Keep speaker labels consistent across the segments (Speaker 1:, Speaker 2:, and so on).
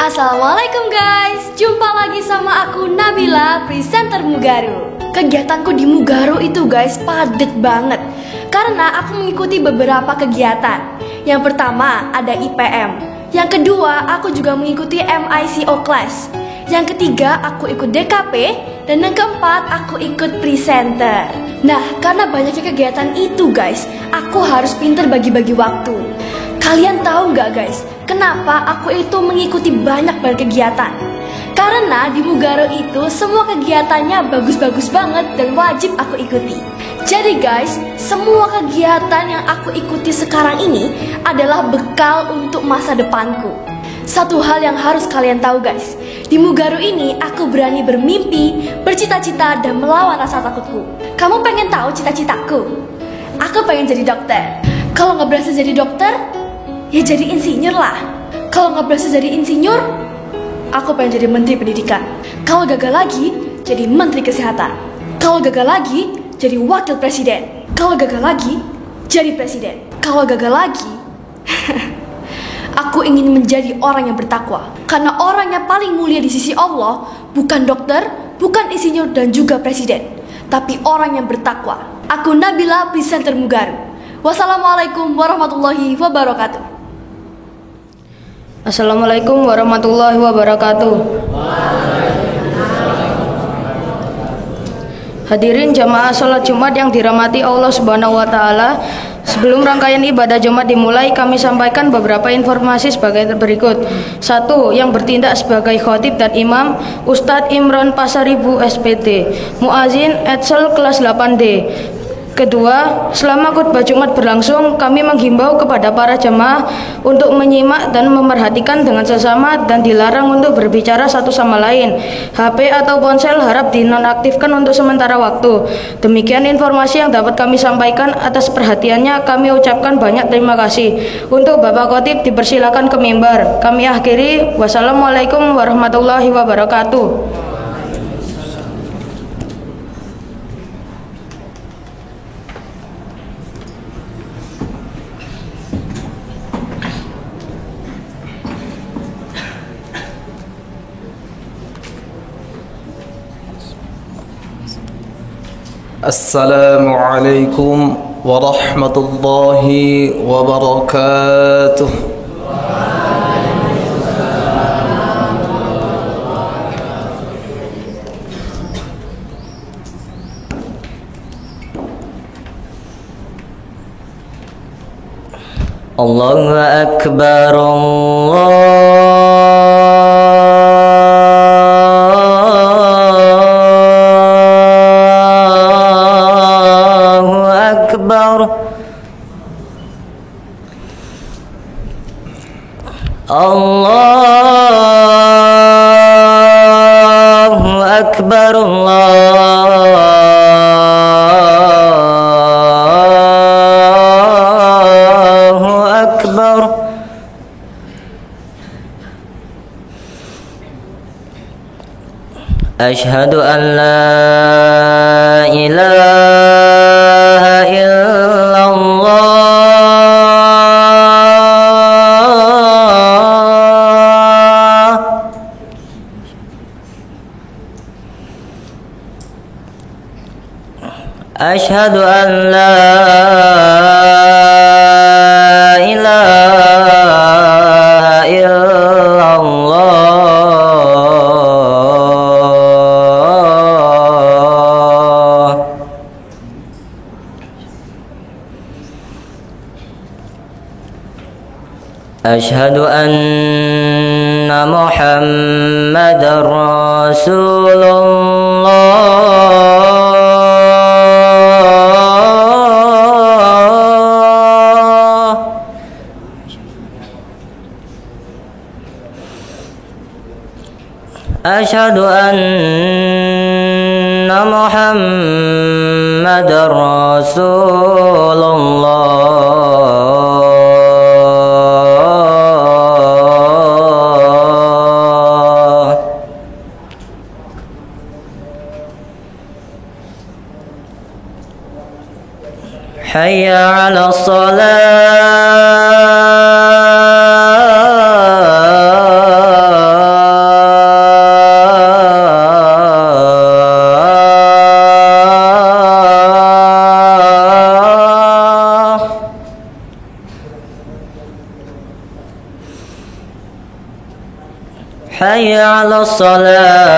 Speaker 1: Assalamualaikum guys, jumpa lagi sama aku Nabila, presenter Mugaru. Kegiatanku di Mugaru itu guys padet banget, karena aku mengikuti beberapa kegiatan. Yang pertama ada IPM, yang kedua aku juga mengikuti MICO class, yang ketiga aku ikut DKP, dan yang keempat aku ikut presenter. Nah, karena banyaknya kegiatan itu guys, aku harus pinter bagi-bagi waktu. Kalian tahu nggak guys, kenapa aku itu mengikuti banyak kegiatan? Karena di Mugaru itu semua kegiatannya bagus-bagus banget dan wajib aku ikuti. Jadi guys, semua kegiatan yang aku ikuti sekarang ini adalah bekal untuk masa depanku. Satu hal yang harus kalian tahu guys, di Mugaru ini aku berani bermimpi, bercita-cita dan melawan rasa takutku. Kamu pengen tahu cita-citaku? Aku pengen jadi dokter. Kalau nggak berhasil jadi dokter, ya jadi insinyur lah. Kalau nggak berhasil jadi insinyur, aku pengen jadi menteri pendidikan. Kalau gagal lagi, jadi menteri kesehatan. Kalau gagal lagi, jadi wakil presiden. Kalau gagal lagi, jadi presiden. Kalau gagal lagi, aku ingin menjadi orang yang bertakwa. Karena orang yang paling mulia di sisi Allah bukan dokter, bukan insinyur dan juga presiden, tapi orang yang bertakwa. Aku Nabila, presenter Mugaru. Wassalamualaikum warahmatullahi wabarakatuh.
Speaker 2: Assalamualaikum warahmatullahi wabarakatuh. Hadirin jamaah sholat Jumat yang dirahmati Allah Subhanahu wa Ta'ala. Sebelum rangkaian ibadah Jumat dimulai, kami sampaikan beberapa informasi sebagai berikut. 1. Yang bertindak sebagai khotib dan imam, Ustadz Imron Pasaribu SPT, Muazin Edsel kelas 8D. Kedua, selama khutbah Jumat berlangsung, kami menghimbau kepada para jemaah untuk menyimak dan memerhatikan dengan sesama dan dilarang untuk berbicara satu sama lain. HP atau ponsel harap dinonaktifkan untuk sementara waktu. Demikian informasi yang dapat kami sampaikan. Atas perhatiannya kami ucapkan banyak terima kasih. Untuk Bapak Khotib dipersilakan ke mimbar. Kami akhiri. Wassalamualaikum warahmatullahi wabarakatuh.
Speaker 3: Assalamualaikum warahmatullahi wabarakatuh. Allahu Akbar, Allahu Akbar, Allahu Akbar. Asyhadu an la ilaha illallah. Asyhadu an la ilaha illallah. Asyhadu anna Muhammadar Rasulullah. Asyhadu anna Muhammadar Rasulullah. Hayya 'ala shalah. حي على الصلاة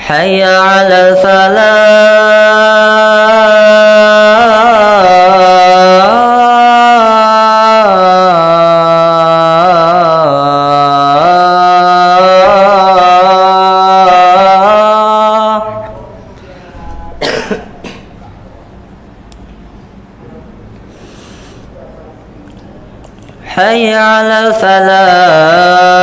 Speaker 3: حي على الفلاح حي على الفلاح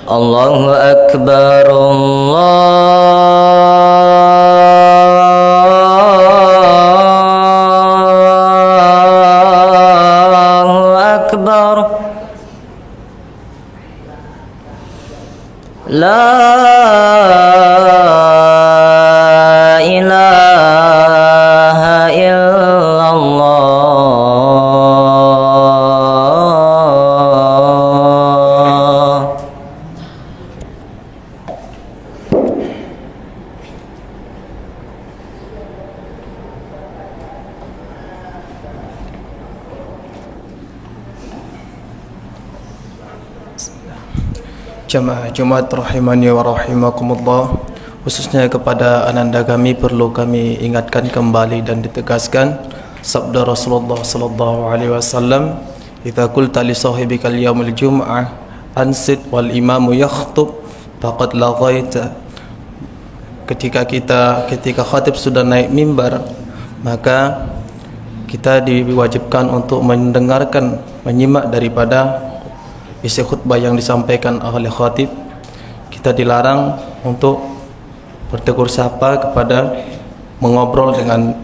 Speaker 3: الله أكبر الله أكبر لا إله إلا الله
Speaker 4: Jamaah Jumat rahimani wa rahimakumullah, khususnya kepada ananda kami perlu kami ingatkan kembali dan ditegaskan sabda Rasulullah sallallahu alaihi wasallam, "Idza qulta li sahibikal yaumil jum'ah ansit wal imamu yakhtub faqad laghaita." Ketika khatib sudah naik mimbar, maka kita diwajibkan untuk mendengarkan, menyimak daripada isi khutbah yang disampaikan oleh khatib. Kita dilarang untuk bertegur sapa kepada mengobrol dengan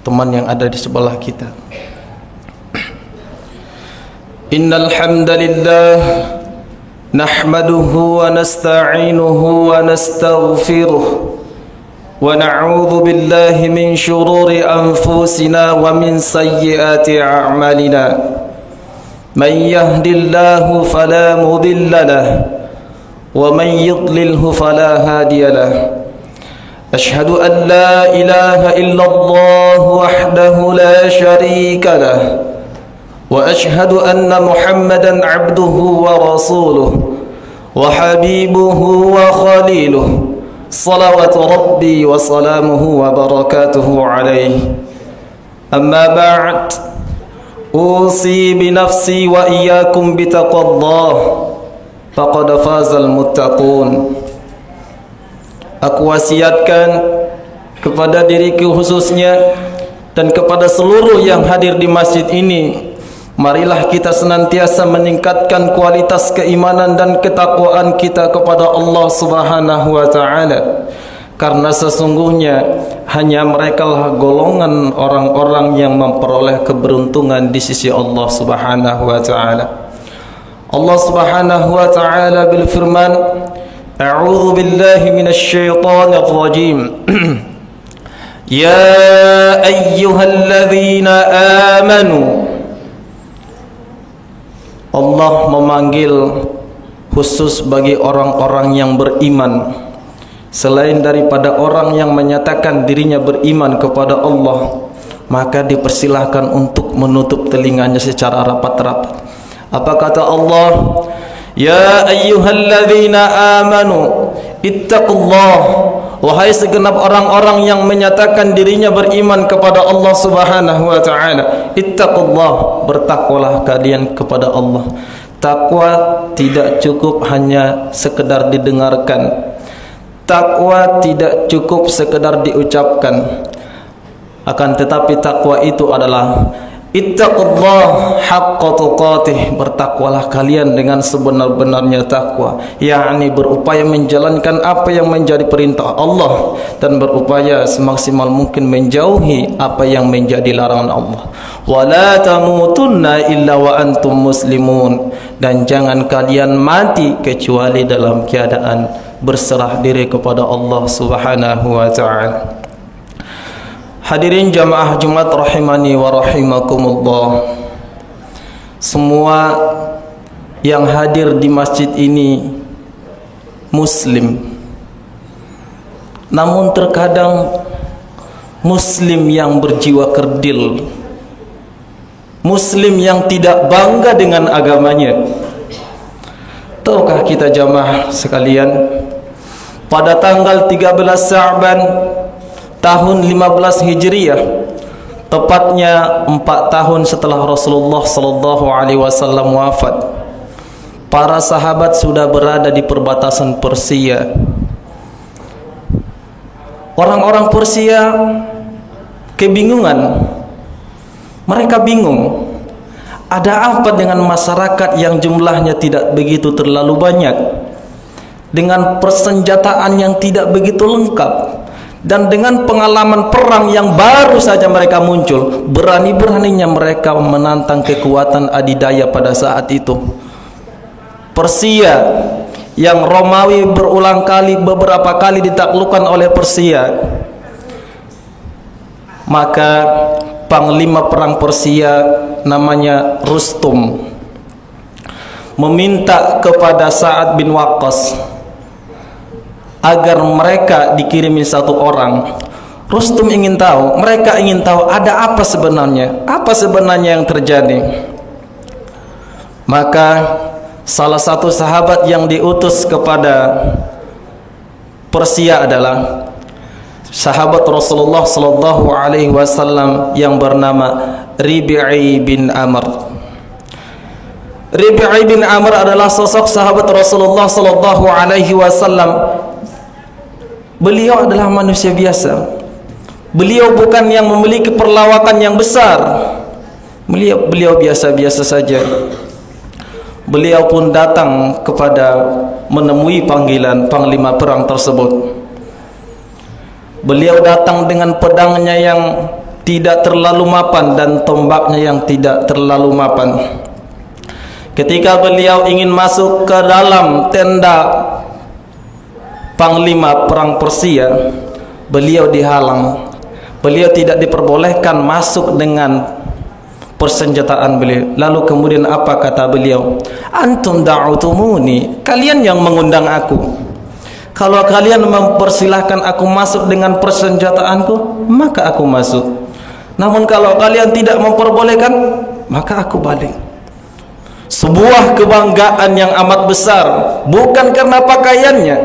Speaker 4: teman yang ada di sebelah kita. Innal hamdalillah nahmaduhu wa nasta'inuhu wa nastaghfiruh wa na'udzu billahi min shururi anfusina wa min sayyiati a'malina. من يهد الله فلا مضل له ومن يضلله فلا هادي له أشهد أن لا إله إلا الله وحده لا شريك له وأشهد أن محمدا عبده ورسوله وحبيبه وخليله صلوات ربي وسلامه وبركاته عليه أما بعد أوصي بنفسي وإياكم بتقوى الله فقد فاز المتقون. Aku wasiatkan kepada diriku khususnya dan kepada seluruh yang hadir di masjid ini, marilah kita senantiasa meningkatkan kualitas keimanan dan ketakwaan kita kepada Allah Subhanahu wa taala. Karena sesungguhnya hanya merekalah golongan orang-orang yang memperoleh keberuntungan di sisi Allah Subhanahu wa taala. Allah Subhanahu wa taala berfirman, A'udzu billahi minasy syaithanir rajim. Ya ayyuhalladzina amanu. Allah memanggil khusus bagi orang-orang yang beriman. Selain daripada orang yang menyatakan dirinya beriman kepada Allah, maka dipersilahkan untuk menutup telinganya secara rapat-rapat. Apa kata Allah? Ya ayyuhalladzina amanu ittaqullah. Wahai segenap orang-orang yang menyatakan dirinya beriman kepada Allah Subhanahu wa taala, ittaqullah, bertakwalah kalian kepada Allah. Takwa tidak cukup hanya sekedar didengarkan. Takwa tidak cukup sekedar diucapkan. Akan tetapi takwa itu adalah Ittaqullah haqqa tuqatih, bertakwalah kalian dengan sebenar-benarnya takwa, yakni berupaya menjalankan apa yang menjadi perintah Allah dan berupaya semaksimal mungkin menjauhi apa yang menjadi larangan Allah. Wala tamutunna illa wa antum muslimun, dan jangan kalian mati kecuali dalam keadaan berserah diri kepada Allah Subhanahu wa taala. Hadirin jamaah Jumat rahimani wa rahimakumullah. Semua yang hadir di masjid ini muslim. Namun terkadang muslim yang berjiwa kerdil, muslim yang tidak bangga dengan agamanya. Tahukah kita jamaah sekalian, pada tanggal 13 Sya'ban tahun 15 Hijriah, tepatnya 4 tahun setelah Rasulullah sallallahu alaihi wasallam wafat, para sahabat sudah berada di perbatasan Persia. Orang-orang Persia kebingungan. Mereka bingung, ada apa dengan masyarakat yang jumlahnya tidak begitu terlalu banyak, dengan persenjataan yang tidak begitu lengkap, dan dengan pengalaman perang yang baru saja mereka muncul. Berani-beraninya mereka menantang kekuatan adidaya pada saat itu. Persia yang Romawi beberapa kali ditaklukkan oleh Persia, maka panglima perang Persia namanya Rustum meminta kepada Sa'ad bin Waqqas agar mereka dikirimi satu orang. Rustum ingin tahu, mereka ingin tahu ada apa sebenarnya yang terjadi. Maka salah satu sahabat yang diutus kepada Persia adalah sahabat Rasulullah sallallahu alaihi wasallam yang bernama Rib'i bin Amr. Rib'i bin Amr adalah sosok sahabat Rasulullah sallallahu alaihi wasallam. Beliau adalah manusia biasa. Beliau bukan yang memiliki perlawakan yang besar. Beliau biasa-biasa saja. Beliau pun datang menemui panggilan panglima perang tersebut. Beliau datang dengan pedangnya yang tidak terlalu mapan dan tombaknya yang tidak terlalu mapan. Ketika beliau ingin masuk ke dalam tenda panglima perang Persia, beliau dihalang. Beliau tidak diperbolehkan masuk dengan persenjataan beliau. Lalu kemudian apa kata beliau? Antum da'utumuni, kalian yang mengundang aku. Kalau kalian mempersilahkan aku masuk dengan persenjataanku, maka aku masuk. Namun kalau kalian tidak memperbolehkan, maka aku balik. Sebuah kebanggaan yang amat besar, bukan karena pakaiannya,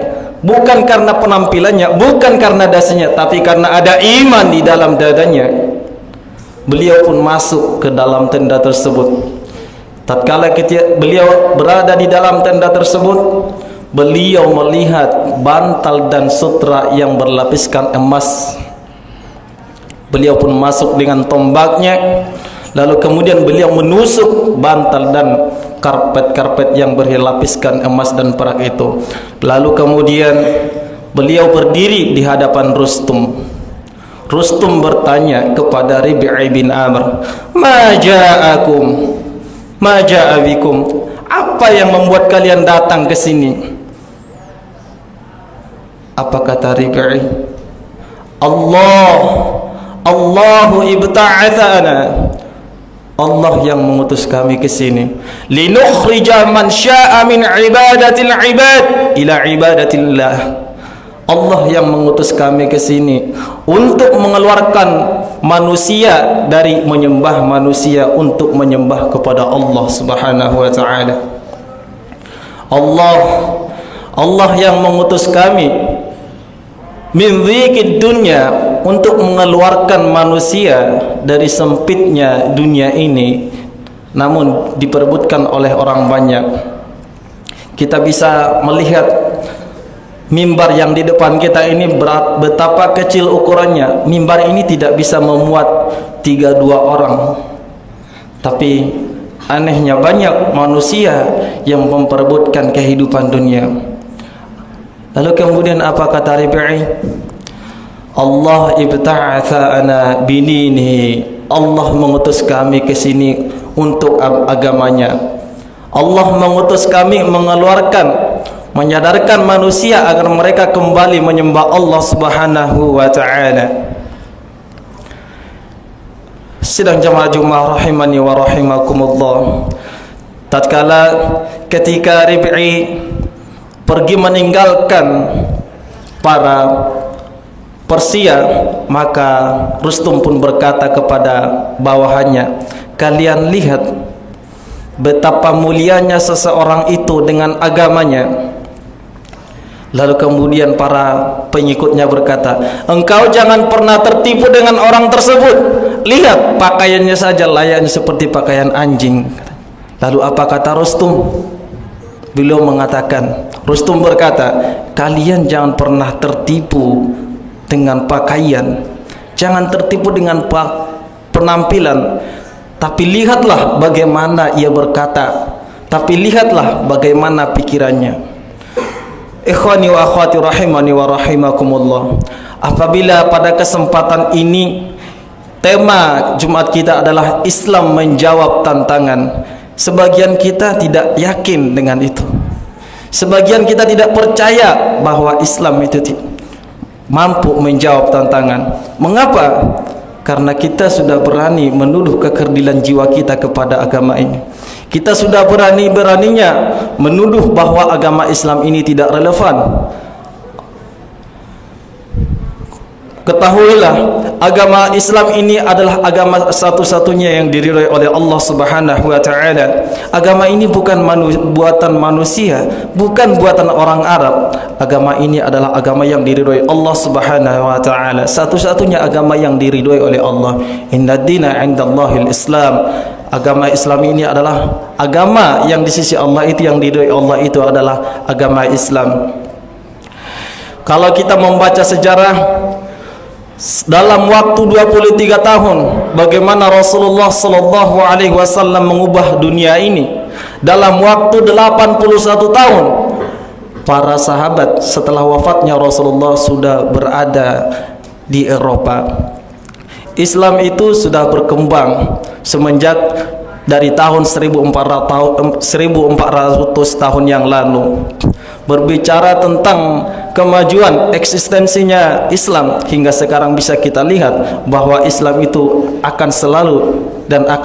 Speaker 4: bukan karena penampilannya, bukan karena dasarnya, tapi karena ada iman di dalam dadanya. Beliau pun masuk ke dalam tenda tersebut. Tatkala beliau berada di dalam tenda tersebut, beliau melihat bantal dan sutra yang berlapiskan emas. Beliau pun masuk dengan tombaknya. Lalu kemudian beliau menusuk bantal dan karpet-karpet yang berlapiskan emas dan perak itu. Lalu kemudian beliau berdiri di hadapan Rustum. Rustum bertanya kepada Rib'i bin Amr, "Ma ja'akum? Ma ja'a bikum?" Apa yang membuat kalian datang ke sini? Apa kata Rib'i? Allahu ibta'athana. Allah yang mengutus kami ke sini. Linukhrija man syaa min ibadatil ibad ila ibadatillah. Allah yang mengutus kami ke sini untuk mengeluarkan manusia dari menyembah manusia untuk menyembah kepada Allah Subhanahu wa taala. Allah yang mengutus kami min dzikid dunya, untuk mengeluarkan manusia dari sempitnya dunia ini, namun diperebutkan oleh orang banyak. Kita bisa melihat mimbar yang di depan kita ini betapa kecil ukurannya. Mimbar ini tidak bisa memuat 32 orang. Tapi anehnya banyak manusia yang memperebutkan kehidupan dunia. Lalu kemudian apa kata Rabi'i? Allah ibta'athana bidinihi. Allah mengutus kami ke sini untuk agamanya. Allah mengutus kami menyadarkan manusia agar mereka kembali menyembah Allah Subhanahu wa ta'ala. Sidang jamaah Jumat rahimani wa rahimakumullah, tatkala ketika Rabi'i pergi meninggalkan para Persia, maka Rustum pun berkata kepada bawahannya, kalian lihat betapa mulianya seseorang itu dengan agamanya. Lalu kemudian para pengikutnya berkata, engkau jangan pernah tertipu dengan orang tersebut. Lihat pakaiannya saja layaknya seperti pakaian anjing. Lalu apa kata Rustum? Beliau mengatakan, Rustum berkata, kalian jangan pernah tertipu dengan pakaian, jangan tertipu dengan penampilan, tapi lihatlah bagaimana ia berkata, tapi lihatlah bagaimana pikirannya. Ikhwani wa akhwati rahimani wa rahimakumullah, apabila pada kesempatan ini tema Jumat kita adalah Islam menjawab tantangan, sebagian kita tidak yakin dengan itu. Sebagian kita tidak percaya bahwa Islam itu mampu menjawab tantangan. Mengapa? Karena kita sudah berani menuduh kekerdilan jiwa kita kepada agama ini. Kita sudah berani-beraninya menuduh bahwa agama Islam ini tidak relevan. Ketahuilah, agama Islam ini adalah agama satu-satunya yang diridhai oleh Allah Subhanahu wa taala. Agama ini bukan buatan manusia, bukan buatan orang Arab. Agama ini adalah agama yang diridhai Allah Subhanahu wa taala. Satu-satunya agama yang diridhai oleh Allah. Innad dina 'indallahil Islam. Agama Islam ini adalah agama yang di sisi Allah itu, yang diridhai Allah itu adalah agama Islam. Kalau kita membaca sejarah dalam waktu 23 tahun bagaimana Rasulullah sallallahu alaihi wasallam mengubah dunia ini, dalam waktu 81 tahun para sahabat setelah wafatnya Rasulullah sudah berada di Eropa. Islam itu sudah berkembang semenjak dari tahun 1400 tahun yang lalu. Berbicara tentang kemajuan eksistensinya Islam, hingga sekarang bisa kita lihat bahwa Islam itu akan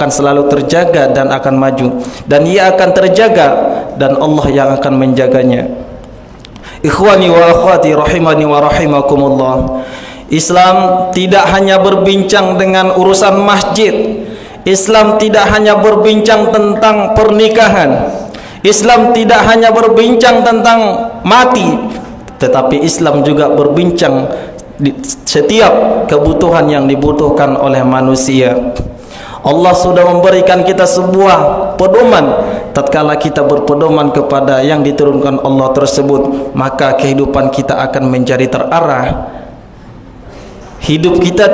Speaker 4: selalu terjaga dan akan maju, dan ia akan terjaga dan Allah yang akan menjaganya. Ikhwani wa akhwati rahimani wa rahimakumullah, Islam tidak hanya berbincang dengan urusan masjid. Islam tidak hanya berbincang tentang pernikahan. Islam tidak hanya berbincang tentang mati, tetapi Islam juga berbincang di setiap kebutuhan yang dibutuhkan oleh manusia. Allah sudah memberikan kita sebuah pedoman. Tatkala kita berpedoman kepada yang diturunkan Allah tersebut, maka kehidupan kita akan menjadi terarah. Hidup kita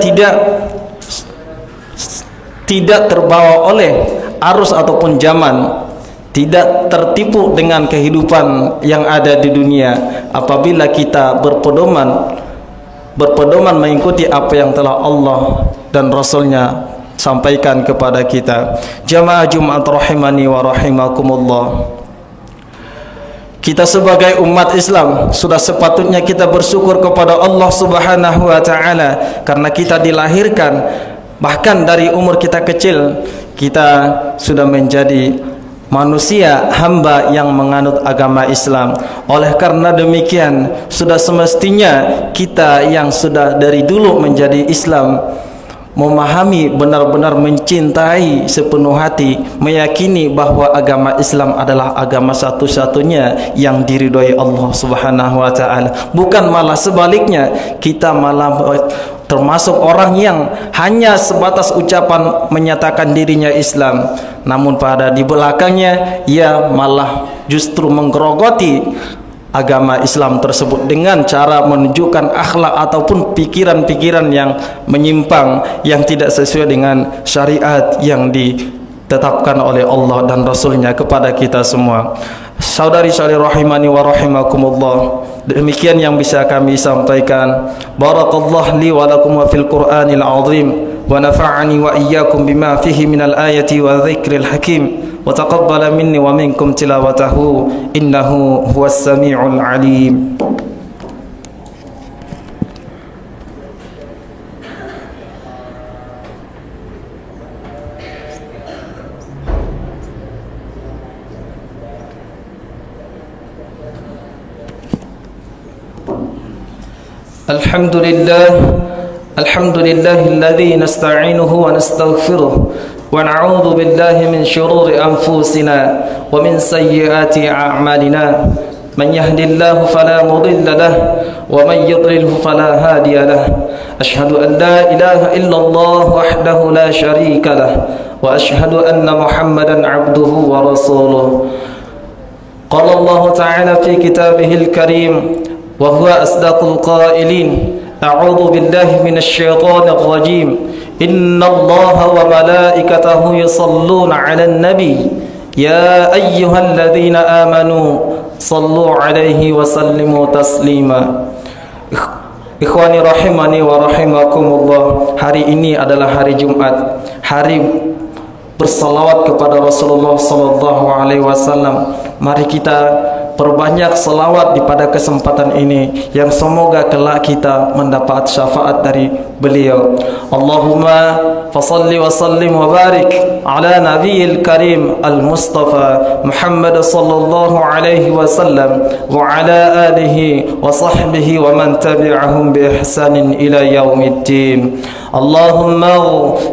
Speaker 4: tidak terbawa oleh arus ataupun zaman, tidak tertipu dengan kehidupan yang ada di dunia apabila kita berpedoman mengikuti apa yang telah Allah dan Rasulnya sampaikan kepada kita. Jamaah Jumat rahimani wa rahimakumullah, kita sebagai umat Islam sudah sepatutnya kita bersyukur kepada Allah Subhanahu wa taala karena kita dilahirkan, bahkan dari umur kita kecil kita sudah menjadi manusia hamba yang menganut agama Islam. Oleh karena demikian, sudah semestinya kita yang sudah dari dulu menjadi Islam memahami, benar-benar mencintai sepenuh hati, meyakini bahwa agama Islam adalah agama satu-satunya yang diridhoi Allah Subhanahu wa taala. Bukan malah sebaliknya, kita malah termasuk orang yang hanya sebatas ucapan menyatakan dirinya Islam, namun pada di belakangnya ia malah justru menggerogoti agama Islam tersebut dengan cara menunjukkan akhlak ataupun pikiran-pikiran yang menyimpang, yang tidak sesuai dengan syariat yang ditetapkan oleh Allah dan Rasulnya kepada kita semua. Saudari-saudari rahimani wa rahimakumullah, demikian yang bisa kami sampaikan. Barakallahu li wa lakum wa fil Qur'anil azim wa nafa'ani wa iyyakum bima fihi minal ayati wa dzikril hakim wa taqabbala minni wa minkum tilawatahu innahu huwas samiul alim. الحمد لله الذي نستعينه ونستغفره ونعوذ بالله من شرور أنفسنا ومن سيئات أعمالنا من يهد الله فلا مضل له ومن يضلله فلا هادي له أشهد أن لا إله إلا الله وحده لا شريك له وأشهد أن محمدا عبده ورسوله قال الله تعالى في كتابه الكريم وهو أصدق القائلين أعوذ بالله من الشيطان الرجيم إن الله وملائكته يصلون على النبي يا أيها الذين آمنوا صلوا عليه وسلموا تسليما. Ikhwani rahimani wa rahimakumullah, hari ini adalah hari Jumat, hari bersalawat kepada Rasulullah sallallahu alaihi wasallam. Mari kita perbanyak selawat di pada kesempatan ini, yang semoga kelak kita mendapat syafaat dari beliau. Allahumma fasalli wa sallim wa barik ala nabiyil karim al-mustafa Muhammad sallallahu alaihi wasallam wa ala alihi wa sahbihi wa man tabi'ahum bi ihsanin ila yaumiddin. Allahumma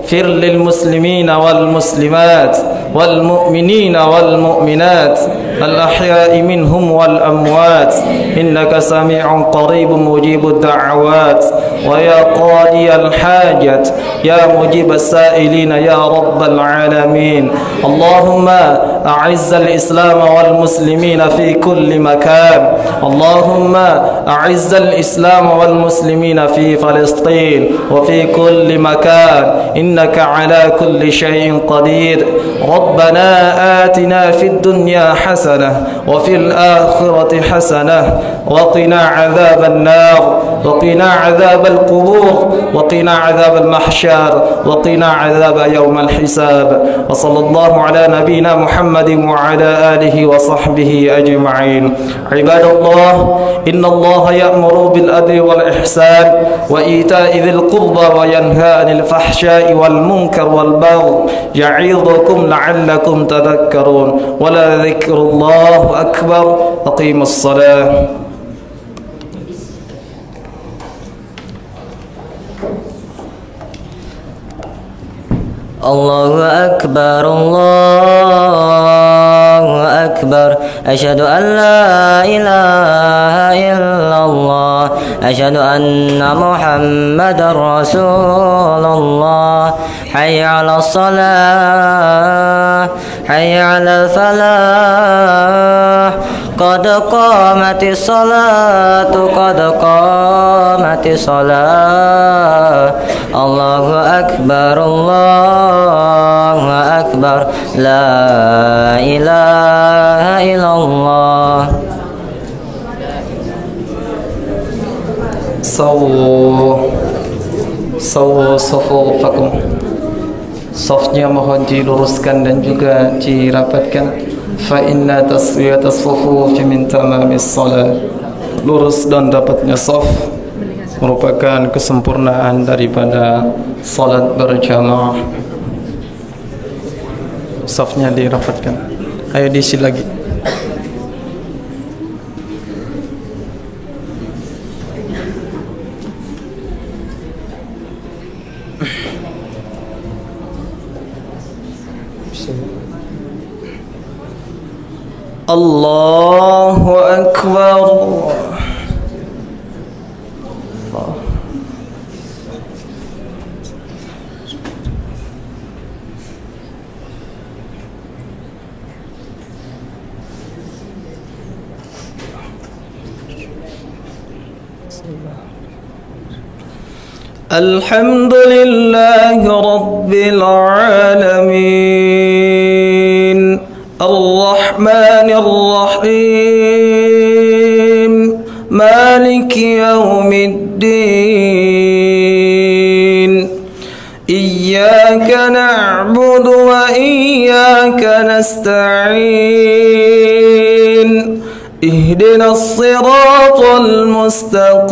Speaker 4: ighfir lil muslimina wal muslimat wal mu'minina wal mu'minat al-ahya'i minhum wal amwat innaka sami'un qaribun mujibud da'awat wa ya qadiyal hajat ya mujibas sa'ilina ya rabbal alamin. Allahumma a'izzal islam wal muslimina fi kulli makan. Allahumma a'izzal islam wal muslimina fi Palestin wa fi kulli makan innaka ala kulli shay'in qadir. Rabbana atina fid dunya hasanah wa fil akhirati hasanah wa qina adzaban nar wa qina adzabal qubur wa qina adzabal mahsyar wa qina adzab yaumal hisab. Wa sallallahu ala nabiyyina Muhammadin wa ala alihi wa sahbihi ajma'in. Ibadallah, innallaha ya'muru bil adli wal ihsan wa ita'i dzil qurba wa yanha 'anil fahsya'i wal munkar wal baghi ya'idhukum la'allakum tadhakkarun. Wa la dzikrullahu akbar. Aqimus shalah.
Speaker 3: Allahu akbar, Allahu akbar. Asyhadu an la ilaha illallah, asyhadu anna Muhammadar Rasulullah. Hayya 'alas shalah, hayya 'alal falah. Qad qamatis salatu, qad qamatis salah. Allahu akbar, Allahu akbar. La ilaha illallah.
Speaker 4: Sawu sufufakum. Safnya mohon diluruskan dan juga dirapatkan. Fa inna taswiyatas sufufi min tamamis salat. Lurus dan rapatnya saf merupakan kesempurnaan daripada salat berjamaah. Safnya dirapatkan. Ayo diisi lagi. Allahu akbar. Alhamdulillahi rabbil alamin. الرحيم مالك يوم الدين إياك نعبد وإياك نستعين اهدنا الصراط المستقيم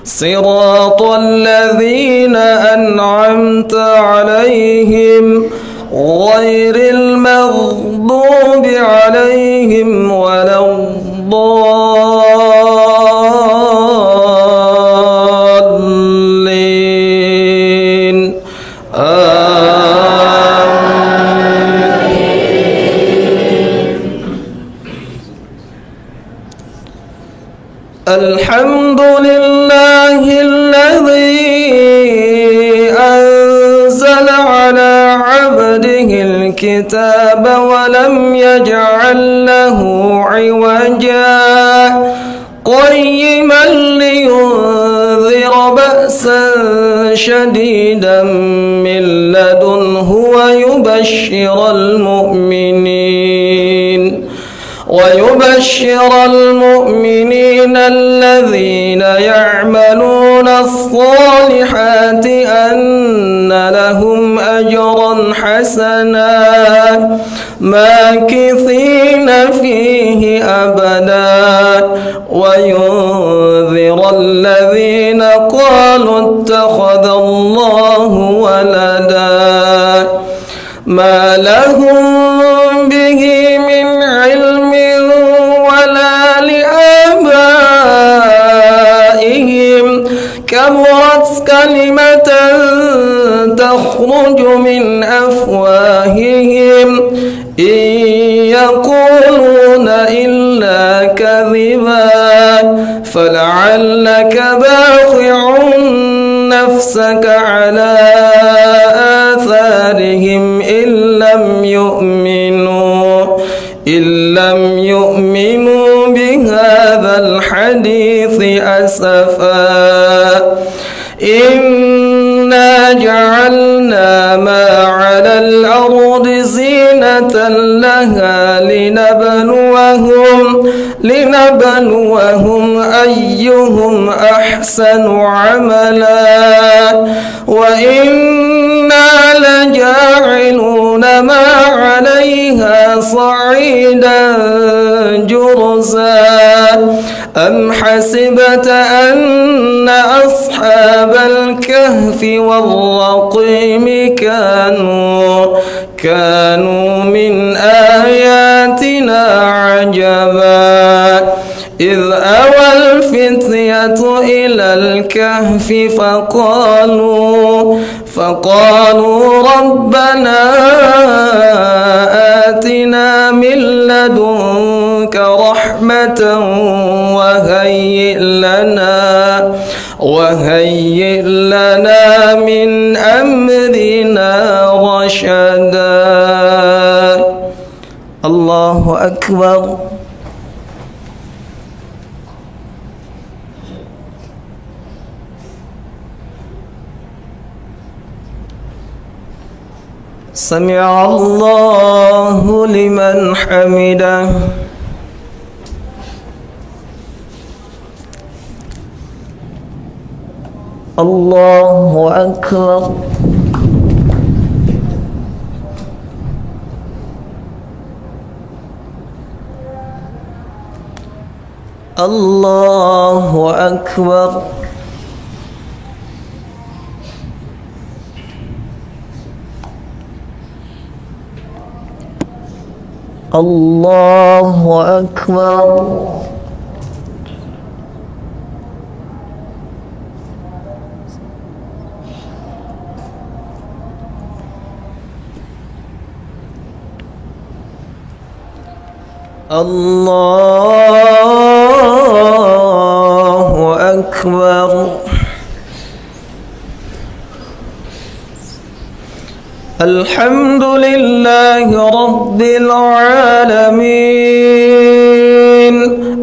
Speaker 4: صراط الذين أنعمت عليهم غير المغضوب عليهم ولا الضالين الحمد لله الذي أنزل على عبده الكتاب ولم يجعل له عوجا قيما لينذر بأسا شديدا من لدنه ويبشر المؤمنين الذين يعملون الصالحات أن لهم أجرا حسنا ماكثين فيه أبدا وينذر الذين قالوا اتخذ الله ولدا ما لهم به من علم ولا لآبائهم كبرت كلمة تخرج من أفواههم إن يقولون إلا كذبا فلعلك باخع نفسك على آثارهم إن لم يؤمنوا بهذا الحديث أسفا إنا جعلنا ما على الأرض زينة لها لنبلوهم أيهم أحسن عملا وإنا لجاعلون ما عليها صعيدا جرزا أم حسبت أن أصحاب الكهف والرقيم كانوا من آياتنا عجبا إذ أوى الفتية إلى الكهف فقالوا ربنا آتنا من لدنك رحمة وهيئ لنا من أمرنا رشدا الله أكبر سمع الله لمن حمده الله أكبر الله أكبر الله أكبر الله أكبر الحمد لله رب العالمين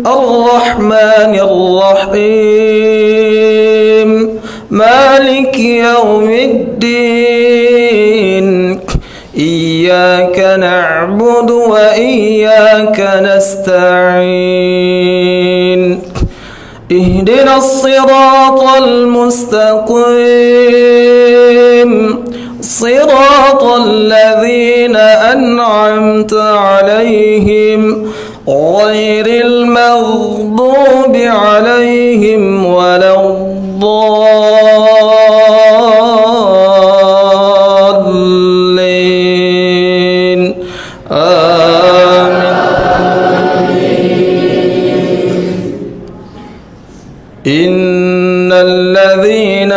Speaker 4: الرحمن الرحيم مالك يوم الدين إياك نعبد وإياك نستعين اهدنا الصراط المستقيم صراط الذين أنعمت عليهم غير المغضوب عليهم ولا الضالين إن الذين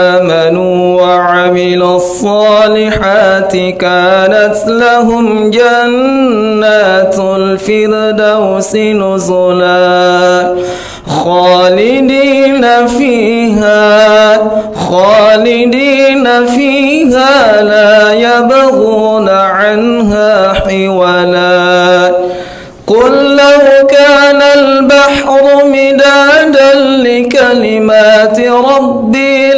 Speaker 4: آمنوا وعملوا الصالحات كانت لهم جنات الفردوس نزلا خالدين فيها لا يبغون عنها حولا قل لو كان البحر مدادا لكلمات ربي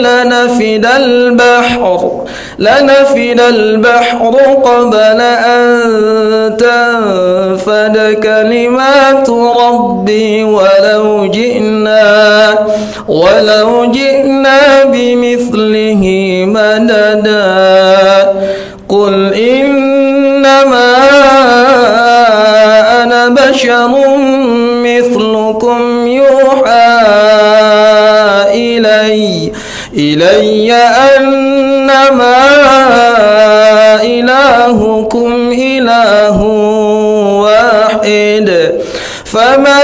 Speaker 4: لنفد البحر قبل أن تنفد كلمات ربي ولو جئنا بمثله مددا قل إنما أنا بشر مثلكم يوحى إلي أنما إلهكم إله واحد فمن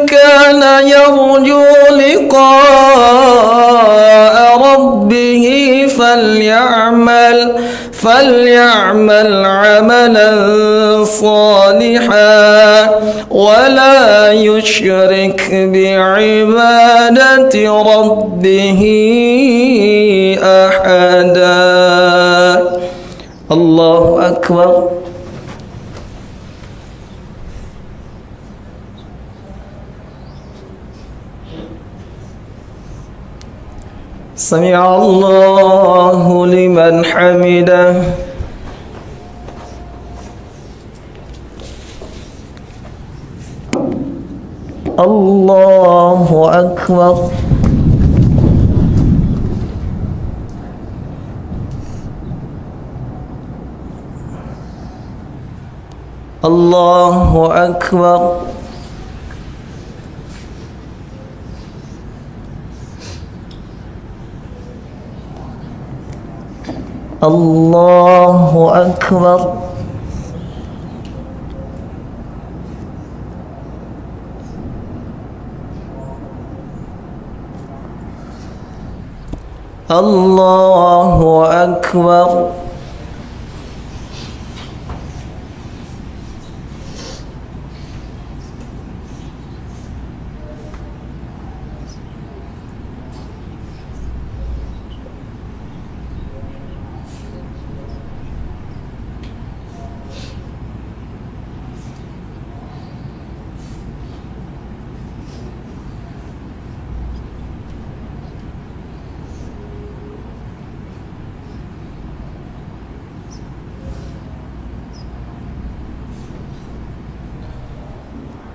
Speaker 4: كان يرجو لقاء ربه فليعمل عملا صالحا ولا يشرك بعبادة ربه أحدا. الله أكبر. سمع الله لمن حمده. الله أكبر. الله أكبر. الله أكبر. الله أكبر.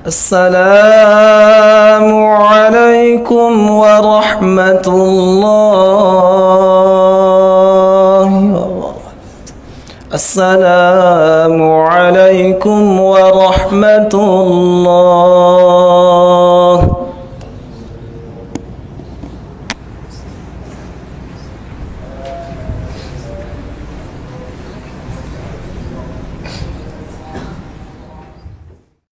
Speaker 4: السلام عليكم ورحمة الله وبركاته. السلام عليكم ورحمة الله